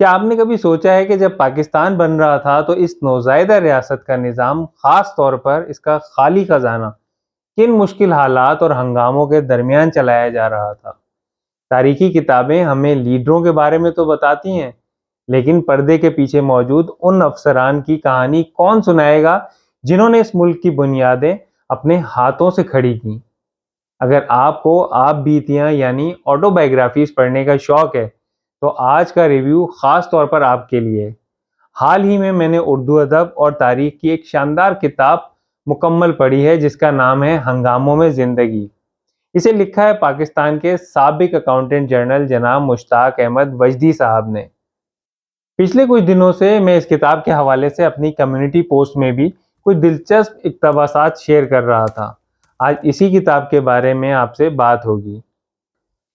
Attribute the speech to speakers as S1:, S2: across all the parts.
S1: کیا آپ نے کبھی سوچا ہے کہ جب پاکستان بن رہا تھا تو اس نوزائیدہ ریاست کا نظام، خاص طور پر اس کا خالی خزانہ، کن مشکل حالات اور ہنگاموں کے درمیان چلایا جا رہا تھا؟ تاریخی کتابیں ہمیں لیڈروں کے بارے میں تو بتاتی ہیں، لیکن پردے کے پیچھے موجود ان افسران کی کہانی کون سنائے گا جنہوں نے اس ملک کی بنیادیں اپنے ہاتھوں سے کھڑی کیں؟ اگر آپ کو آپ بیتیاں یعنی آٹو بائیوگرافیز پڑھنے کا شوق ہے تو آج کا ریویو خاص طور پر آپ کے لیے ہے۔ حال ہی میں نے اردو ادب اور تاریخ کی ایک شاندار کتاب مکمل پڑھی ہے جس کا نام ہے ہنگاموں میں زندگی۔ اسے لکھا ہے پاکستان کے سابق اکاؤنٹنٹ جنرل جناب مشتاق احمد وجدی صاحب نے۔ پچھلے کچھ دنوں سے میں اس کتاب کے حوالے سے اپنی کمیونٹی پوسٹ میں بھی کچھ دلچسپ اقتباسات شیئر کر رہا تھا۔ آج اسی کتاب کے بارے میں آپ سے بات ہوگی۔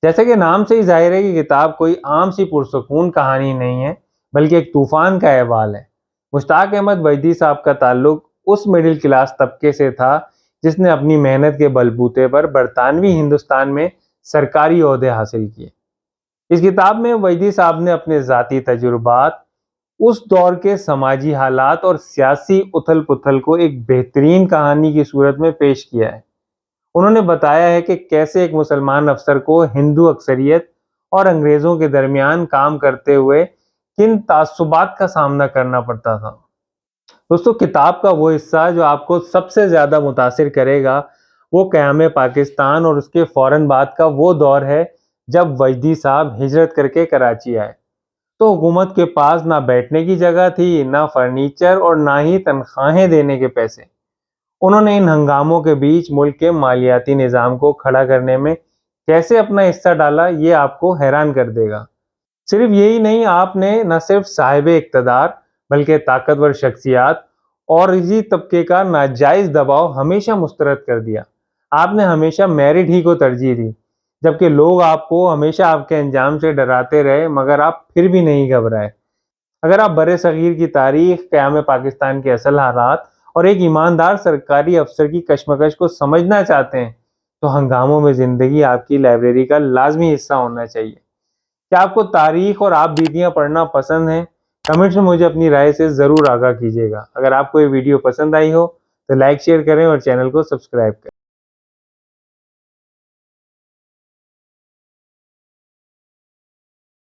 S1: جیسا کہ نام سے ہی ظاہر ہے کہ کتاب کوئی عام سی پرسکون کہانی نہیں ہے، بلکہ ایک طوفان کا احوال ہے۔ مشتاق احمد وجدی صاحب کا تعلق اس مڈل کلاس طبقے سے تھا جس نے اپنی محنت کے بلبوتے پر برطانوی ہندوستان میں سرکاری عہدے حاصل کیے۔ اس کتاب میں وجدی صاحب نے اپنے ذاتی تجربات، اس دور کے سماجی حالات اور سیاسی اتھل پتھل کو ایک بہترین کہانی کی صورت میں پیش کیا ہے۔ انہوں نے بتایا ہے کہ کیسے ایک مسلمان افسر کو ہندو اکثریت اور انگریزوں کے درمیان کام کرتے ہوئے کن تعصبات کا سامنا کرنا پڑتا تھا۔ دوستو، کتاب کا وہ حصہ جو آپ کو سب سے زیادہ متاثر کرے گا وہ قیام پاکستان اور اس کے فوراً بعد کا وہ دور ہے جب وجدی صاحب ہجرت کر کے کراچی آئے۔ تو حکومت کے پاس نہ بیٹھنے کی جگہ تھی، نہ فرنیچر اور نہ ہی تنخواہیں دینے کے پیسے۔ انہوں نے ان ہنگاموں کے بیچ ملک کے مالیاتی نظام کو کھڑا کرنے میں کیسے اپنا حصہ ڈالا، یہ آپ کو حیران کر دے گا۔ صرف یہی نہیں، آپ نے نہ صرف صاحب اقتدار بلکہ طاقتور شخصیات اور اسی طبقے کا ناجائز دباؤ ہمیشہ مسترد کر دیا۔ آپ نے ہمیشہ میرٹ ہی کو ترجیح دی، جبکہ لوگ آپ کو ہمیشہ آپ کے انجام سے ڈراتے رہے، مگر آپ پھر بھی نہیں گھبرائے۔ اگر آپ بر صغیر کی تاریخ، قیام پاکستان کے اصل حالات اور ایک ایماندار سرکاری افسر کی کشمکش کو سمجھنا چاہتے ہیں تو ہنگاموں میں زندگی آپ کی لائبریری کا لازمی حصہ ہونا چاہیے۔ کیا آپ کو تاریخ اور آپ بیتیاں پڑھنا پسند ہیں؟ کمنٹس میں مجھے اپنی رائے سے ضرور آگاہ کیجیے گا۔ اگر آپ کو یہ ویڈیو پسند آئی ہو تو لائک شیئر کریں اور چینل کو سبسکرائب کریں۔